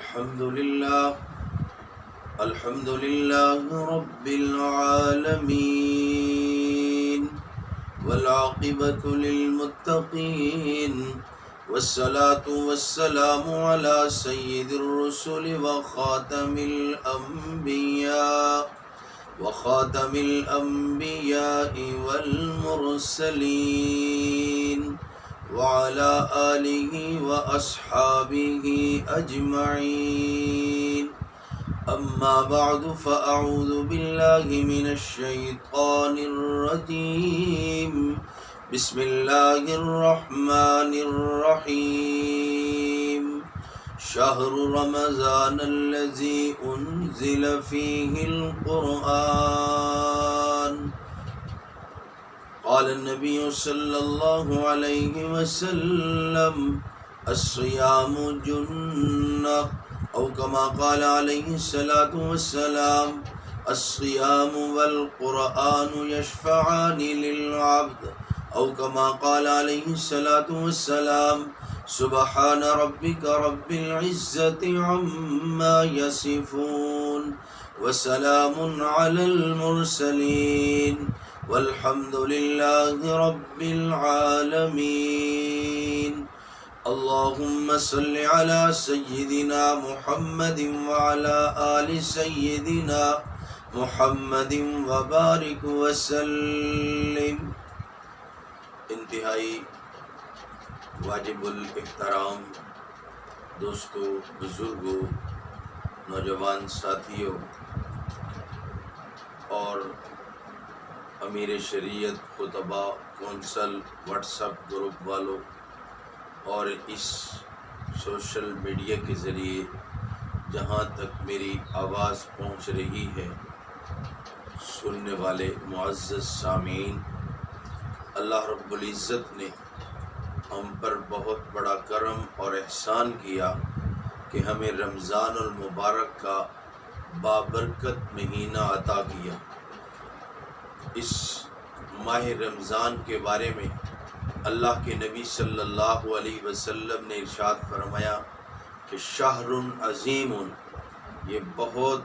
الحمد لله رب العالمين والعاقبة للمتقين والصلاة والسلام على سيد الرسل وخاتم الأنبياء والمرسلين وعلى آله وأصحابه أجمعين. أما بعد فأعوذ بالله من الشيطان الرجيم. بسم الله الرحمن الرحيم. شهر رمضان الذي أنزل فيه القرآن. قال النبي صلى الله عليه وسلم: الصيام جنة، أو كما قال عليه الصلاة والسلام: الصيام والقرآن يشفعان للعبد، أو كما قال عليه الصلاة والسلام: سبحان ربك رب العزة عما يصفون وسلام على المرسلين والحمد لله رب العالمين. اللهم صل على سيدنا محمد وعلى آل سيدنا محمد وبارك وسلم. انتہائی واجب الاحترام دوستو، بزرگوں، نوجوان ساتھیوں اور امیر شریعت، خطبہ، کونسل، واٹس ایپ گروپ والوں اور اس سوشل میڈیا کے ذریعے جہاں تک میری آواز پہنچ رہی ہے، سننے والے معزز سامعین، اللہ رب العزت نے ہم پر بہت بڑا کرم اور احسان کیا کہ ہمیں رمضان المبارک کا بابرکت مہینہ عطا کیا. اس ماہ رمضان کے بارے میں اللہ کے نبی صلی اللہ علیہ وسلم نے ارشاد فرمایا کہ شہر عظیم، یہ بہت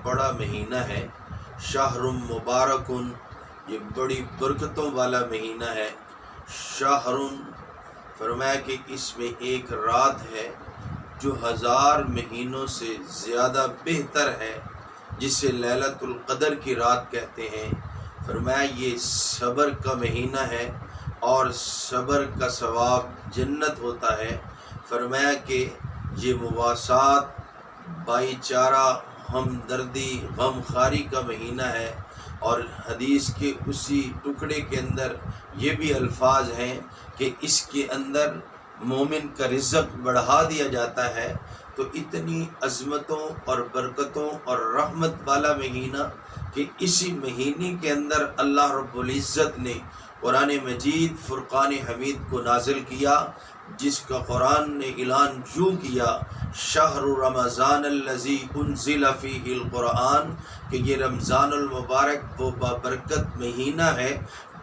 بڑا مہینہ ہے. شہر مبارک، یہ بڑی برکتوں والا مہینہ ہے. شہر، فرمایا کہ اس میں ایک رات ہے جو 1000 مہینوں سے زیادہ بہتر ہے، جسے لیلۃ القدر کی رات کہتے ہیں. فرمایا یہ صبر کا مہینہ ہے اور صبر کا ثواب جنت ہوتا ہے. فرمایا کہ یہ مواسات، بھائی چارہ، ہمدردی، غم خواری کا مہینہ ہے. اور حدیث کے اسی ٹکڑے کے اندر یہ بھی الفاظ ہیں کہ اس کے اندر مومن کا رزق بڑھا دیا جاتا ہے. تو اتنی عظمتوں اور برکتوں اور رحمت والا مہینہ کہ اسی مہینے کے اندر اللہ رب العزت نے قرآن مجید فرقان حمید کو نازل کیا، جس کا قرآن نے اعلان یوں کیا: شہر رمضان الذی انزل فیہ القرآن، کہ یہ رمضان المبارک وہ بابرکت مہینہ ہے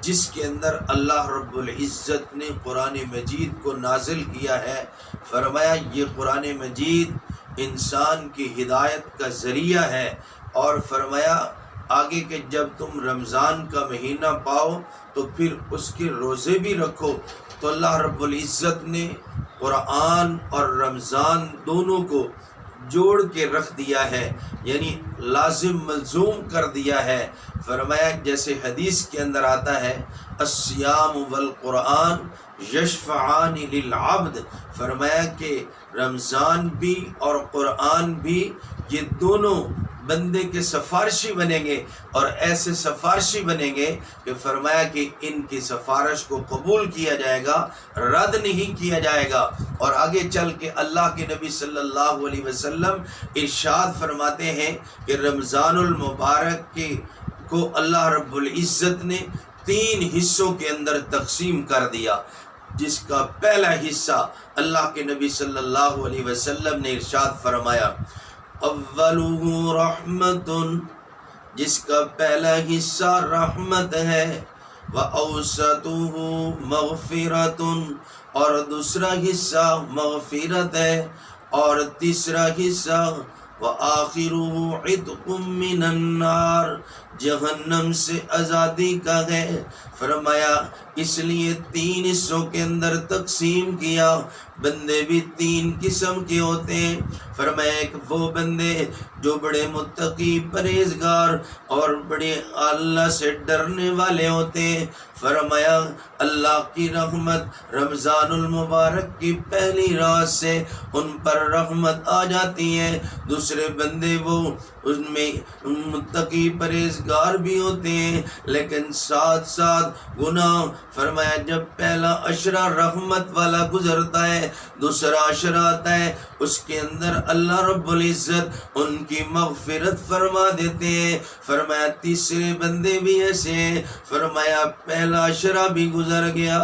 جس کے اندر اللہ رب العزت نے قرآن مجید کو نازل کیا ہے. فرمایا یہ قرآن مجید انسان کی ہدایت کا ذریعہ ہے. اور فرمایا آگے کہ جب تم رمضان کا مہینہ پاؤ تو پھر اس کے روزے بھی رکھو. تو اللہ رب العزت نے قرآن اور رمضان دونوں کو جوڑ کے رکھ دیا ہے، یعنی لازم ملزوم کر دیا ہے. فرمایا جیسے حدیث کے اندر آتا ہے: الصیام والقرآن یشفعان للعبد. فرمایا کہ رمضان بھی اور قرآن بھی، یہ دونوں بندے کے سفارشی بنیں گے، اور ایسے سفارشی بنیں گے کہ فرمایا کہ ان کی سفارش کو قبول کیا جائے گا، رد نہیں کیا جائے گا. اور آگے چل کے اللہ کے نبی صلی اللہ علیہ وسلم ارشاد فرماتے ہیں کہ رمضان المبارک کو اللہ رب العزت نے 3 حصوں کے اندر تقسیم کر دیا، جس کا پہلا حصہ اللہ کے نبی صلی اللہ علیہ وسلم نے ارشاد فرمایا: اولہ رحمت، جس کا پہلا حصہ رحمت ہے، وَأَوْسَطُهُ مَغْفِرَةٌ، اور دوسرا حصہ مغفرت ہے، اور تیسرا حصہ وآخرہ عتق من النار، جہنم سے آزادی کا ہے۔ فرمایا اس لیے 3 حصوں کے اندر تقسیم کیا۔ بندے بھی 3 قسم کے ہوتے ہیں۔ فرمایا ایک وہ بندے جو بڑے متقی پرہیزگار اور بڑے اللہ سے ڈرنے والے ہوتے ہیں۔ فرمایا اللہ کی رحمت رمضان المبارک کی پہلی رات سے ان پر رحمت آ جاتی ہے۔ دوسرے بندے وہ ان میں متقی پرہیزگار بھی ہوتے ہیں لیکن ساتھ ساتھ گناہ۔ فرمایا جب پہلا عشرہ رحمت والا گزرتا ہے، دوسرا عشرہ آتا ہے، اس کے اندر اللہ رب العزت ان کی مغفرت فرما دیتے ہیں۔ فرمایا تیسرے بندے بھی ایسے ہیں۔ فرمایا پہلا عشرہ بھی گزر گیا،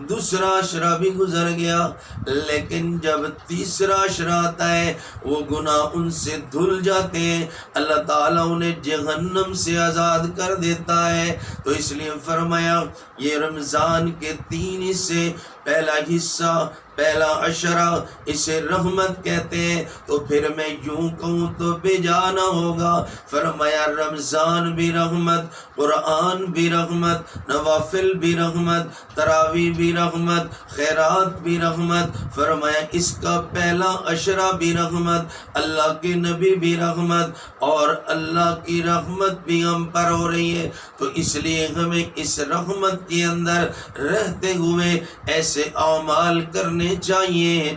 دوسرا عشرہ بھی گزر گیا، لیکن جب تیسرا عشرہ آتا ہے وہ گناہ ان سے دھل جاتے ہیں، اللہ تعالیٰ انہیں جہنم سے آزاد کر دیتا ہے۔ تو اس لیے فرمایا یہ رمضان کے 3 حصے، پہلا حصہ پہلا عشرہ اسے رحمت کہتے ہیں، تو پھر میں یوں کہوں تو بے جانا ہوگا۔ فرمایا رمضان بھی رحمت، قرآن بھی رحمت، نوافل بھی رحمت، تراویح بھی رحمت، خیرات بھی رحمت۔ فرمایا اس کا پہلا عشرہ بھی رحمت، اللہ کے نبی بھی رحمت، اور اللہ کی رحمت بھی ہم پر ہو رہی ہے۔ تو اس لیے ہمیں اس رحمت کے اندر رہتے ہوئے ایسے اعمال کرنے چاہیے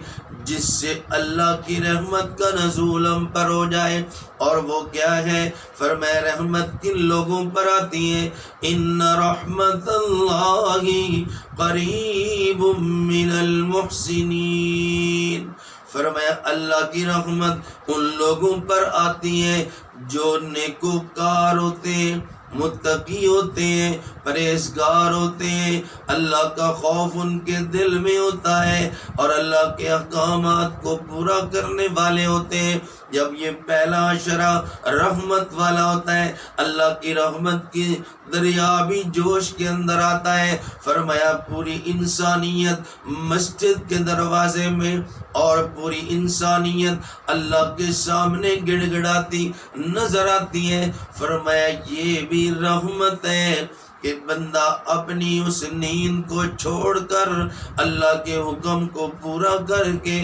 جس سے اللہ کی رحمت کا نزول ہم پر ہو جائے۔ اور وہ کیا ہے؟ فرمایا رحمت کن لوگوں پر آتی ہے؟ ان رحمت اللہ قریب من المحسنین۔ فرمایا اللہ کی رحمت ان لوگوں پر آتی ہے جو نیکوکار ہوتے ہیں، متقی ہوتے ہیں، پرہیزگار ہوتے ہیں، اللہ کا خوف ان کے دل میں ہوتا ہے اور اللہ کے احکامات کو پورا کرنے والے ہوتے ہیں۔ جب یہ پہلا عشرہ رحمت والا ہوتا ہے، اللہ کی رحمت کی دریا بھی جوش کے اندر آتا ہے۔ فرمایا پوری انسانیت مسجد کے دروازے میں اور پوری انسانیت اللہ کے سامنے گڑ گڑاتی نظر آتی ہے۔ فرمایا یہ بھی رحمت ہے کہ بندہ اپنی اس نیند کو چھوڑ کر اللہ کے حکم کو پورا کر کے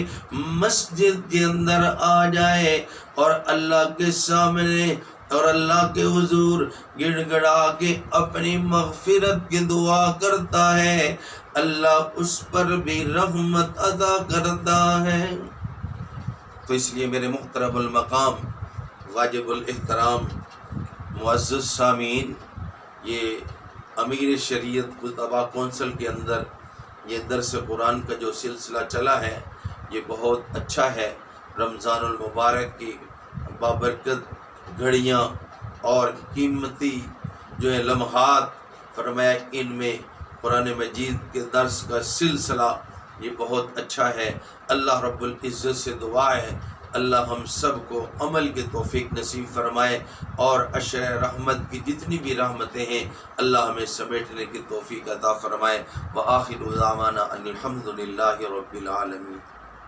مسجد کے اندر آ جائے اور اللہ کے سامنے اور اللہ کے حضور گڑ گڑا کے اپنی مغفرت کی دعا کرتا ہے، اللہ اس پر بھی رحمت عطا کرتا ہے۔ تو اس لیے میرے محترم المقام واجب الاحترام معزز سامعین، یہ امیر شریعت کتبہ کونسل کے اندر یہ درس قرآن کا جو سلسلہ چلا ہے یہ بہت اچھا ہے۔ رمضان المبارک کی بابرکت گھڑیاں اور قیمتی جو ہے لمحات، فرمایا ان میں قرآن مجید کے درس کا سلسلہ یہ بہت اچھا ہے۔ اللہ رب العزت سے دعا ہے اللہ ہم سب کو عمل کی توفیق نصیب فرمائے اور عشر رحمت کی جتنی بھی رحمتیں ہیں اللہ ہمیں سمیٹنے کی توفیق عطا فرمائے۔ وآخر دعوانا ان الحمد للہ رب العالمین۔